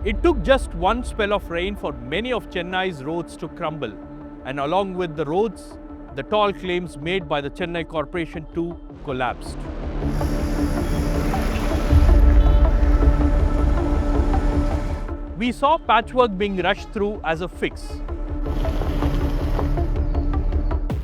It took just one spell of rain for many of Chennai's roads to crumble, and along with the roads, the tall claims made by the Chennai Corporation too collapsed. We saw patchwork being rushed through as a fix.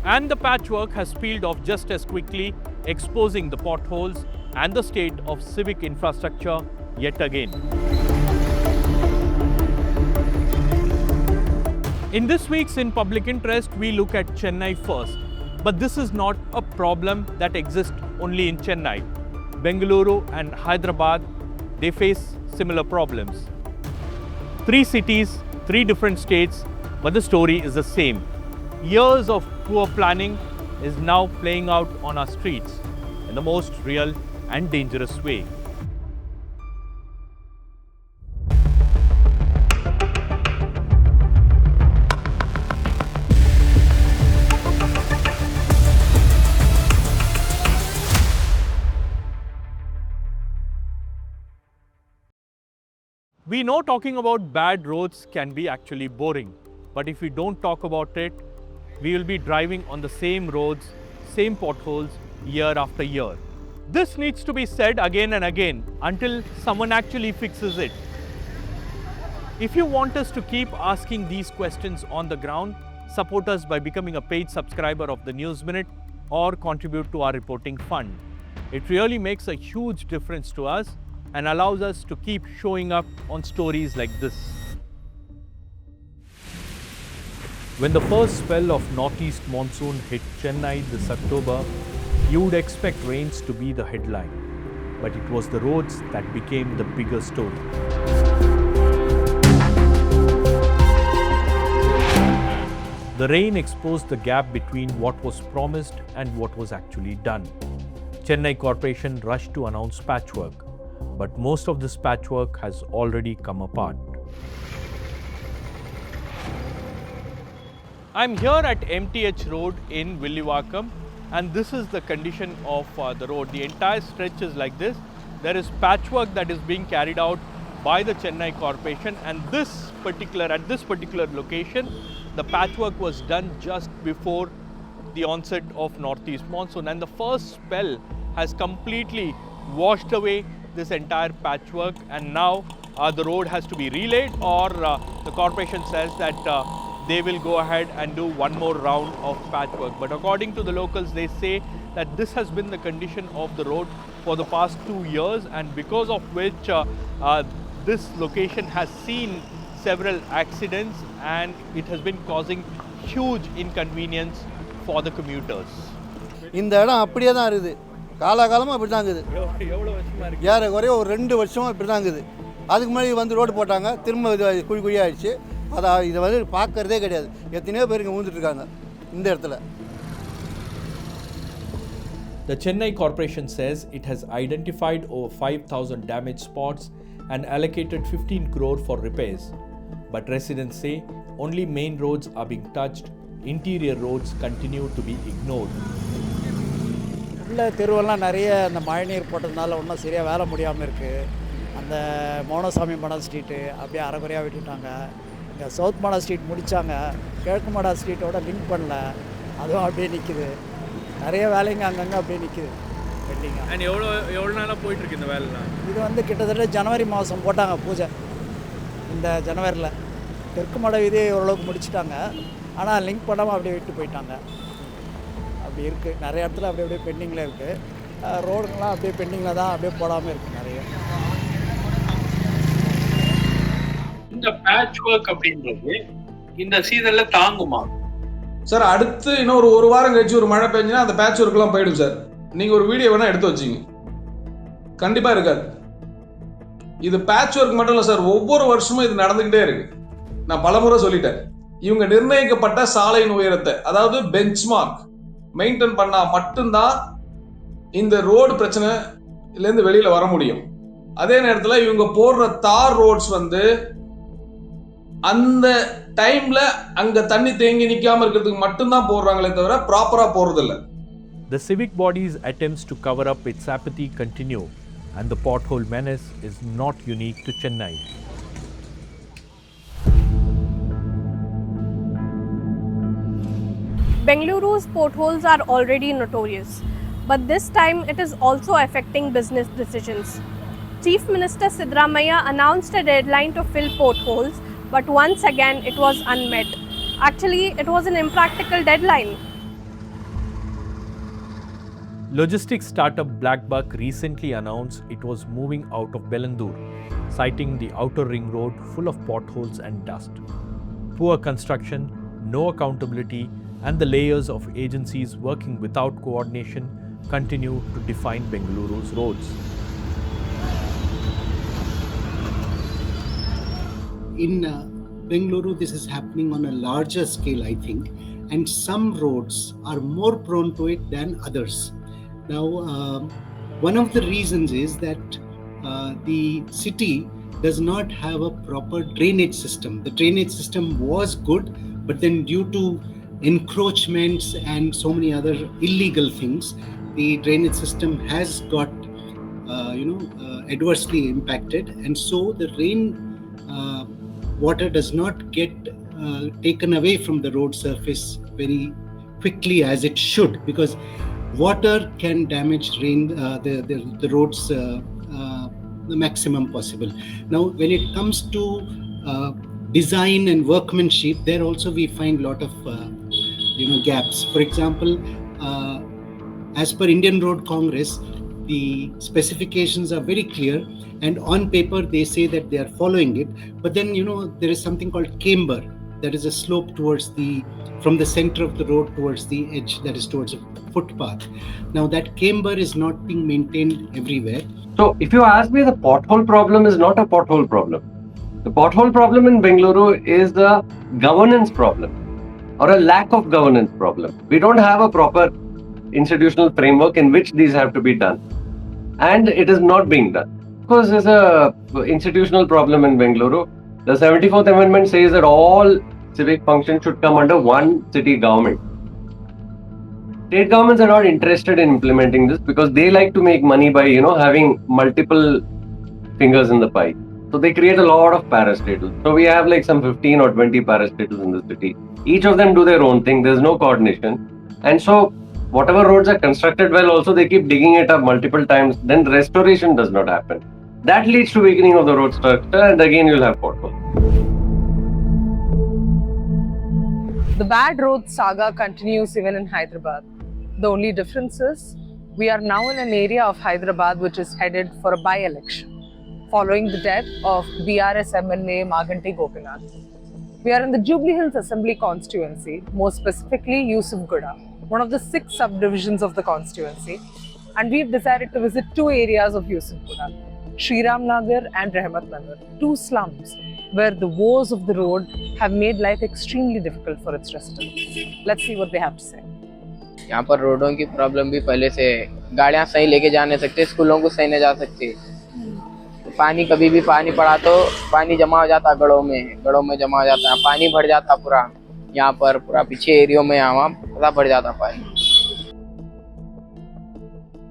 And the patchwork has peeled off just as quickly, exposing the potholes and the state of civic infrastructure yet again. In this week's In Public Interest, we look at Chennai first. But this is not a problem that exists only in Chennai. Bengaluru and Hyderabad, they face similar problems. 3 cities, 3 different states, but the story is the same. Years of poor planning is now playing out on our streets in the most real and dangerous way. We know talking about bad roads can be actually boring, but if we don't talk about it, we will be driving on the same roads, same potholes year after year. This needs to be said again and again until someone actually fixes it. If you want us to keep asking these questions on the ground, support us by becoming a paid subscriber of the News Minute or contribute to our reporting fund. It really makes a huge difference to us and allows us to keep showing up on stories like this. When the first spell of northeast monsoon hit Chennai this October, you would expect rains to be the headline, but it was the roads that became the bigger story. The rain exposed the gap between what was promised and what was actually done. Chennai Corporation rushed to announce patchwork, but most of this patchwork has already come apart. I'm here at MTH Road in Bellandur, and this is the condition of the road. The entire stretch is like this. There is patchwork that is being carried out by the Chennai Corporation, and at this particular location, the patchwork was done just before the onset of northeast monsoon, and the first spell has completely washed away this entire patchwork, and now the road has to be relaid, or the corporation says that they will go ahead and do one more round of patchwork. But according to the locals, they say that this has been the condition of the road for the past 2 years, and because of which this location has seen several accidents and it has been causing huge inconvenience for the commuters. இந்த இடம் அப்படியே தான் இருக்குது. காலகாலமாக இப்படி தான் இருக்குது. எவ்வளோ வருஷமா இருக்கு? ஏறக்குறைய ஒரு 2 வருஷமாக இப்படி தான் இருக்குது. அதுக்கு முன்னாடி வந்து ரோடு போட்டாங்க, திரும்ப இது குழி குழியாகிடுச்சு. இதை வந்து பார்க்கறதே கிடையாது. எத்தனையோ பேர் இங்கே ஊந்துட்டுருக்காங்க இந்த இடத்துல. The Chennai Corporation says it has identified over 5,000 damaged spots and allocated 15 crore for repairs. But residents say only main roads are being touched, interior roads continue to be ignored. உள்ள தெருவெல்லாம் நிறைய அந்த மழைநீர் போட்டதுனால ஒன்றும் சரியாக வேலை முடியாமல் இருக்குது. அந்த மௌனசாமி மடம் ஸ்ட்ரீட்டு அப்படியே அரைக்குறையாக விட்டுட்டாங்க. இங்கே சவுத் மாடா ஸ்ட்ரீட் முடித்தாங்க, கிழக்கு மாடா ஸ்ட்ரீட்டோட லிங்க் பண்ணல, அதுவும் அப்படியே நிற்குது. நிறைய வேலைங்க அங்கங்கே அப்படியே நிற்குது பெண்டிங்க. அண்ட் எவ்வளோ நாளாக போயிட்டுருக்கு இந்த வேலைலாம்? இது வந்து கிட்டத்தட்ட ஜனவரி மாதம் போட்டாங்க பூஜை. இந்த ஜனவரியில் தெற்கு மாட வீதி ஓரளவுக்கு முடிச்சுட்டாங்க, ஆனால் லிங்க் பண்ணாமல் அப்படியே விட்டு போயிட்டாங்க. அப்படி இருக்குது, நிறைய இடத்துல அப்படியே பெண்டிங்கில் இருக்குது. ரோடுங்களாம் அப்படியே பெண்டிங்கில் தான், அப்படியே போடாமல் இருக்குது நிறைய. இந்த பேட்ச் ஒர்க் அப்படின்றது இந்த சீசன்ல தாங்குமா சார்? அடுத்து இன்னொரு 1 வாரம் கழிச்சு ஒரு மழை பெஞ்சுன்னா அந்த பேட்ச் ஒர்க்லாம் போயிடும் சார். நீங்கள் ஒரு வீடியோ வேணால் எடுத்து வச்சிங்க, கண்டிப்பாக இருக்காது. இது பேட்ச் ஒர்க் மட்டும் இல்லை சார், ஒவ்வொரு வருஷமும் இது நடந்துக்கிட்டே இருக்கு. நான் பலமுறை சொல்லிட்டேன், இவங்க நிர்ணயிக்கப்பட்ட சாலையின் உயரத்தை, அதாவது பெஞ்ச் மார்க் மெயின்டைன் பண்ணால் மட்டும்தான் இந்த ரோடு பிரச்சனைலேருந்து வெளியில் வர முடியும். அதே நேரத்தில் இவங்க போடுற தார் ரோட்ஸ் வந்து அந்த டைம்ல அங்க தண்ணி தேங்கி நிக்காம இருக்கிறதுக்கு மட்டும் தான் போடுறாங்களே தவிர ப்ராப்பரா போறது இல்ல. The civic body's attempts to cover up its apathy continue, and the pothole menace is not unique to Chennai. Bengaluru's potholes are already notorious, but this time it is also affecting business decisions. Chief Minister Siddaramaiah announced a deadline to fill potholes, but once again it was unmet. Actually, it was an impractical deadline. Logistics startup BlackBuck recently announced it was moving out of Bellandur, citing the outer ring road full of potholes and dust. Poor construction, no accountability, and the layers of agencies working without coordination continue to define Bengaluru's roads. In Bengaluru, this is happening on a larger scale, I think, and some roads are more prone to it than others. Now, one of the reasons is that the city does not have a proper drainage system. The drainage system was good, but then due to encroachments and so many other illegal things, the drainage system has got adversely impacted, and so the rain water does not get taken away from the road surface very quickly as it should, because water can damage the roads the maximum possible. Now, when it comes to design and workmanship, there also we find a lot of gaps. For example, as per Indian Road Congress, the specifications are very clear, and on paper they say that they are following it, but then there is something called camber, that is a slope from the center of the road towards the edge, that is towards a footpath. Now that camber is not being maintained everywhere. So if you ask me, the pothole problem is not a pothole problem. The pothole problem in Bengaluru is a governance problem or a lack of governance problem. We don't have a proper institutional framework in which these have to be done, and it is not being done. Because there's a institutional problem in Bengaluru. The 74th Amendment says that all civic functions should come under one city government. State governments are not interested in implementing this because they like to make money by having multiple fingers in the pie. So they create a lot of parastatals. So we have like some 15 or 20 parastatals in the city. Each of them do their own thing. There's no coordination, and so whatever roads are constructed well, also they keep digging it up multiple times. Then restoration does not happen. That leads to weakening of the road structure, and again you'll have potholes. The bad road saga continues even in Hyderabad. The only difference is we are now in an area of Hyderabad which is headed for a by-election following the death of BRS MLA Maganti Gopinath. We are in the Jubilee Hills Assembly constituency, more specifically Yousufguda, one of the 6 subdivisions of the constituency, and we've decided to visit 2 areas of Yousufguda, Shabbir Nagar and Rahmat Nagar, 2 slums where the woes of the road have made life extremely difficult for its residents. Let's see what they have to say. यहाँ पर रोडों की problem भी पहले से, गाड़ियाँ सही लेके जा नहीं सकते, स्कूलों को सही नहीं जा सकते, पानी कभी भी पानी पड़ा तो पानी जमा हो जाता गढ़ों में जमा हो जाता है, पानी भर जाता पूरा, यहाँ पर पूरा पीछे एरियो में यहाँ पूरा भर जाता पानी।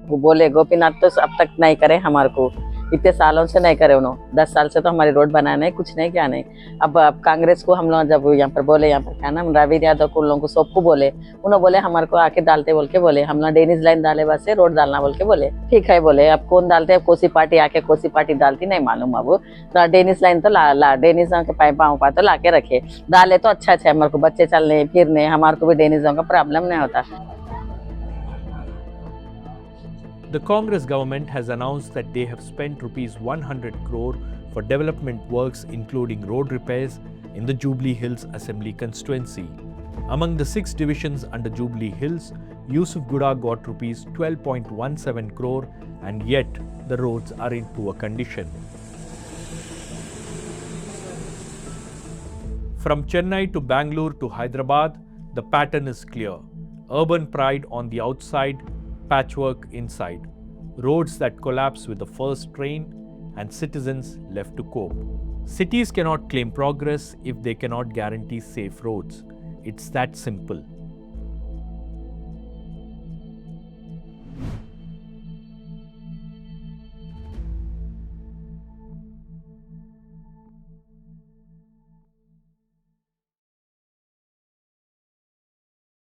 वो बोले गोपीनाथ तो अब तक नहीं करे, हमारे को इतने सालों से नहीं करे उन्होंने, 10 साल से तो हमारी रोड बनाना है, कुछ नहीं क्या नहीं। अब कांग्रेस को हम लोग जब यहाँ पर बोले, यहाँ पर क्या नाम रवि यादव को, लोगों को सबको बोले, उन्होंने बोले हमारे को आके डालते बोल के बोले, हम लोग डेनिस लाइन डाले बस से रोड डालना बोल के बोले, ठीक है बोले। अब कौन डालते हैं, कोसी पार्टी आके, कोसी पार्टी डालती नहीं मालूम। अब तो डेनिस लाइन तो ला डेनिस के पाँव तो ला के रखे, डाले तो अच्छा है, हमारे को बच्चे चलने फिरने, हमारे को भी डेनिस का प्रॉब्लम नहीं होता। The Congress government has announced that they have spent Rs 100 crore for development works including road repairs in the Jubilee Hills Assembly constituency. Among the 6 divisions under Jubilee Hills, Yousufguda got Rs 12.17 crore, and yet the roads are in poor condition. From Chennai to Bengaluru to Hyderabad, the pattern is clear. Urban pride on the outside, patchwork inside, roads that collapse with the first rain, and citizens left to cope. Cities cannot claim progress if they cannot guarantee safe roads. It's that simple.